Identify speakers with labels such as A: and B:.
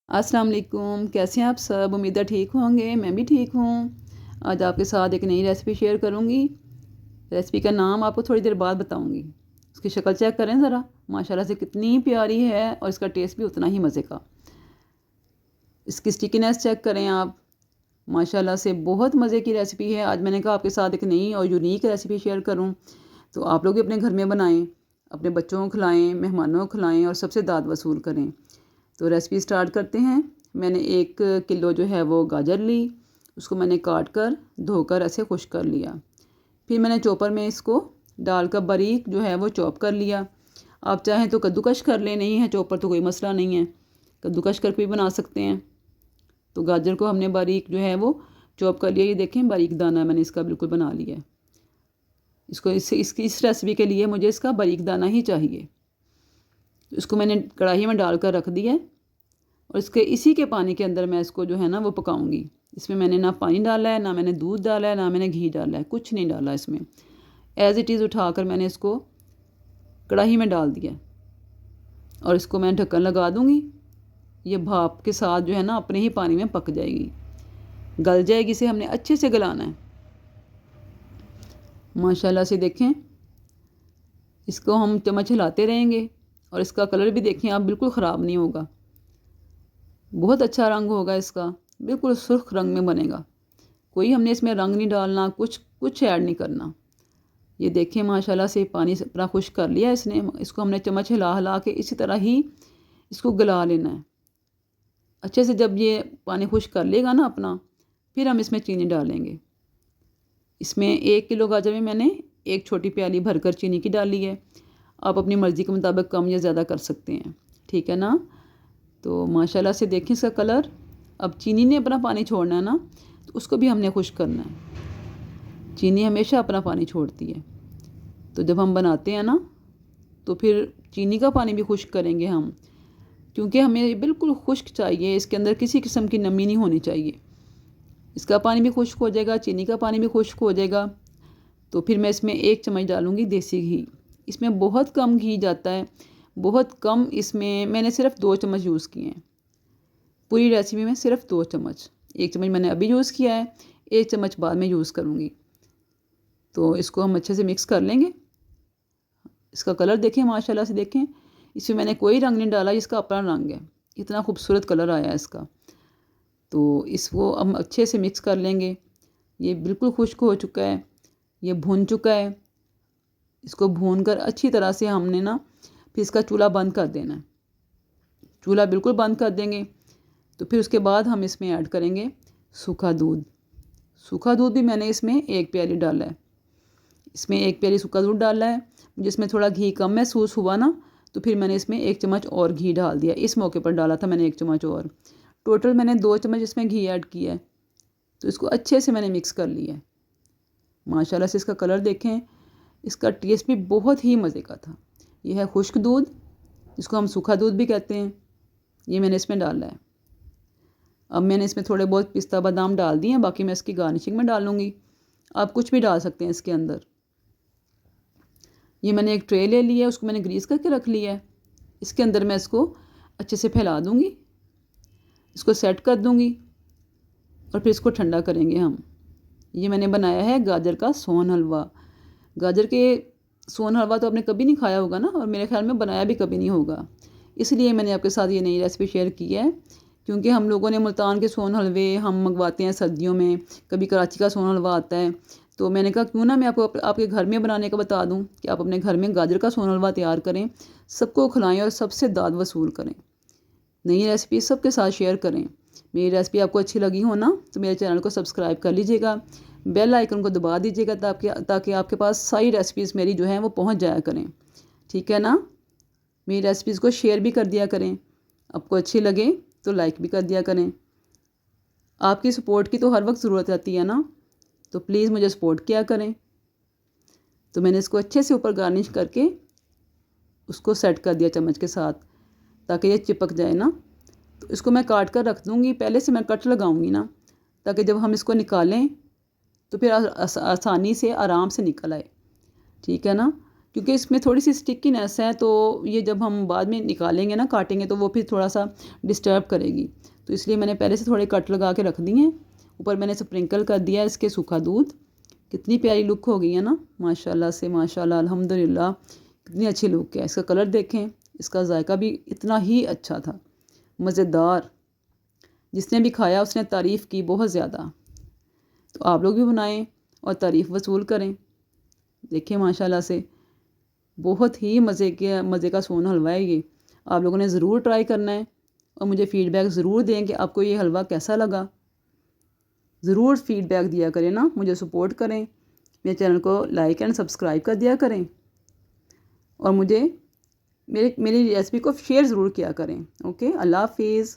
A: अस्सलाम वालेकुम। कैसे हैं आप सब? उम्मीद है ठीक होंगे। मैं भी ठीक हूँ। आज आपके साथ एक नई रेसिपी शेयर करूँगी। रेसिपी का नाम आपको थोड़ी देर बाद बताऊँगी। इसकी शक्ल चेक करें ज़रा, माशाल्लाह से कितनी प्यारी है और इसका टेस्ट भी उतना ही मज़े का। इसकी स्टिकीनेस चेक करें आप, माशाल्लाह से बहुत मज़े की रेसिपी है। आज मैंने कहा आपके साथ एक नई और यूनिक रेसिपी शेयर करूँ, तो आप लोग भी अपने घर में बनाएँ, अपने बच्चों को खिलाएँ, मेहमानों को खिलाएँ और सबसे दाद वसूल करें। तो रेसिपी स्टार्ट करते हैं। मैंने 1 किलो जो है वो गाजर ली, उसको मैंने काट कर धोकर ऐसे खुश कर लिया। फिर मैंने चॉपर में इसको डालकर बारीक जो है वो चॉप कर लिया। आप चाहें तो कद्दूकश कर लें, नहीं है चॉपर तो कोई मसला नहीं है, कद्दूकश करके भी बना सकते हैं। तो गाजर को हमने बारीक जो है वो चॉप कर लिया। ये देखें बारीक दाना मैंने इसका बिल्कुल बना लिया है। इसको इस रेसिपी के लिए मुझे इसका बारीक दाना ही चाहिए। तो इसको मैंने कढ़ाई में डालकर रख दिया है और इसके इसी के पानी के अंदर मैं इसको जो है ना वो पकाऊंगी। इसमें मैंने ना पानी डाला है, ना मैंने दूध डाला है, ना मैंने घी डाला है, कुछ नहीं डाला इसमें। एज़ इट इज़ उठाकर मैंने इसको कढ़ाई में डाल दिया और इसको मैं ढक्कन लगा दूंगी। ये भाप के साथ जो है ना अपने ही पानी में पक जाएगी, गल जाएगी। इसे हमने अच्छे से गलाना है। माशाल्लाह से देखें, इसको हम चम्मच हिलाते रहेंगे और इसका कलर भी देखें आप, बिल्कुल ख़राब नहीं होगा, बहुत अच्छा रंग होगा इसका, बिल्कुल सुर्ख रंग में बनेगा। कोई हमने इसमें रंग नहीं डालना, कुछ ऐड नहीं करना। ये देखें माशाल्लाह से पानी अपना खुश कर लिया इसने। इसको हमने चम्मच हिला हिला के इसी तरह ही इसको गला लेना है अच्छे से। जब ये पानी खुश कर लेगा ना अपना, फिर हम इसमें चीनी डालेंगे। इसमें 1 किलो गाजर में मैंने 1 छोटी प्याली भरकर चीनी की डाली है। आप अपनी मर्ज़ी के मुताबिक कम या ज़्यादा कर सकते हैं, ठीक है ना। तो माशाल्लाह से देखें इसका कलर। अब चीनी ने अपना पानी छोड़ना है ना, तो उसको भी हमने खुश करना है। चीनी हमेशा अपना पानी छोड़ती है, तो जब हम बनाते हैं ना तो फिर चीनी का पानी भी खुश्क करेंगे हम, क्योंकि हमें बिल्कुल खुश्क चाहिए। इसके अंदर किसी किस्म की नमी नहीं होनी चाहिए। इसका पानी भी खुश्क हो जाएगा, चीनी का पानी भी खुश्क हो जाएगा। तो फिर मैं इसमें 1 चम्मच डालूँगी देसी घी। इसमें बहुत कम घी जाता है, बहुत कम। इसमें मैंने सिर्फ 2 चम्मच यूज़ किए हैं पूरी रेसिपी में, सिर्फ 2 चम्मच। 1 चम्मच मैंने अभी यूज़ किया है, 1 चम्मच बाद में यूज़ करूँगी। तो इसको हम अच्छे से मिक्स कर लेंगे। इसका कलर देखें माशाल्लाह से देखें, इसमें मैंने कोई रंग नहीं डाला, इसका अपना रंग है। इतना खूबसूरत कलर आया है इसका। तो इसको हम अच्छे से मिक्स कर लेंगे। ये बिल्कुल खुश्क हो चुका है, ये भुन चुका है। इसको भून कर अच्छी तरह से हमने ना फिर इसका चूल्हा बंद कर देना है। चूल्हा बिल्कुल बंद कर देंगे। तो फिर उसके बाद हम इसमें ऐड करेंगे सूखा दूध। सूखा दूध भी मैंने इसमें 1 प्याली डाला है। इसमें 1 प्याली सूखा दूध डाला है। जिसमें थोड़ा घी कम महसूस हुआ ना, तो फिर मैंने इसमें 1 चम्मच और घी डाल दिया। इस मौके पर डाला था मैंने 1 चम्मच और। टोटल मैंने 2 चम्मच इसमें घी ऐड किया है। तो इसको अच्छे से मैंने मिक्स कर लिया है। माशाल्लाह से इसका कलर देखें, इसका टेस्ट भी बहुत ही मज़े का था। यह है खुश्क दूध, जिसको हम सूखा दूध भी कहते हैं। ये मैंने इसमें डाला है। अब मैंने इसमें थोड़े बहुत पिस्ता बादाम डाल दिए हैं, बाकी मैं इसकी गार्निशिंग में डालूँगी। आप कुछ भी डाल सकते हैं इसके अंदर। ये मैंने एक ट्रे ले लिया है, उसको मैंने ग्रीस करके रख लिया है। इसके अंदर मैं इसको अच्छे से फैला दूँगी, इसको सेट कर दूँगी और फिर इसको ठंडा करेंगे हम। ये मैंने बनाया है गाजर का सोन हलवा। गाजर के सोन हलवा तो आपने कभी नहीं खाया होगा ना, और मेरे ख्याल में बनाया भी कभी नहीं होगा। इसलिए मैंने आपके साथ ये नई रेसिपी शेयर की है, क्योंकि हम लोगों ने मुल्तान के सोन हलवे हम मंगवाते हैं सर्दियों में, कभी कराची का सोन हलवा आता है। तो मैंने कहा क्यों ना मैं आपको आपके घर में बनाने का बता दूं कि आप अपने घर में गाजर का सोन हलवा तैयार करें, सबको खिलाएं और सबसे दाद वसूल करें। नई रेसिपी सबके साथ शेयर करें। मेरी रेसिपी आपको अच्छी लगी हो ना, तो मेरे चैनल को सब्सक्राइब कर लीजिएगा, बेल आइकन को दबा दीजिएगा, ताकि आपके पास सारी रेसिपीज़ मेरी जो हैं वो पहुंच जाया करें, ठीक है ना। मेरी रेसिपीज़ को शेयर भी कर दिया करें। आपको अच्छी लगे तो लाइक भी कर दिया करें। आपकी सपोर्ट की तो हर वक्त ज़रूरत रहती है ना, तो प्लीज़ मुझे सपोर्ट किया करें। तो मैंने इसको अच्छे से ऊपर गार्निश करके उसको सेट कर दिया चम्मच के साथ, ताकि ये चिपक जाए ना। तो इसको मैं काट कर रख दूँगी, पहले से मैं कट लगाऊँगी ना, ताकि जब हम इसको निकालें तो फिर आसानी से आराम से निकल आए, ठीक है ना। क्योंकि इसमें थोड़ी सी स्टिकीनेस है, तो ये जब हम बाद में निकालेंगे ना, काटेंगे, तो वो फिर थोड़ा सा डिस्टर्ब करेगी। तो इसलिए मैंने पहले से थोड़े कट लगा के रख दिए हैं। ऊपर मैंने स्प्रिंकल कर दिया है इसके सूखा दूध। कितनी प्यारी लुक हो गई है ना, माशाल्लाह से माशाल्लाह, अल्हम्दुलिल्लाह। कितनी अच्छी लुक है। इसका कलर देखें, इसका जायका भी इतना ही अच्छा था, मज़ेदार। जिसने भी खाया उसने तारीफ़ की बहुत ज़्यादा। तो आप लोग भी बनाएं और तारीफ़ वसूल करें। देखिए माशाल्लाह से बहुत ही मज़े का सोन हलवा है ये। आप लोगों ने ज़रूर ट्राई करना है और मुझे फ़ीडबैक ज़रूर दें कि आपको ये हलवा कैसा लगा। ज़रूर फ़ीडबैक दिया करें ना, मुझे सपोर्ट करें। मेरे चैनल को लाइक एंड सब्सक्राइब कर दिया करें और मुझे मेरी रेसिपी को शेयर ज़रूर किया करें। ओके, अल्लाह हाफिज़।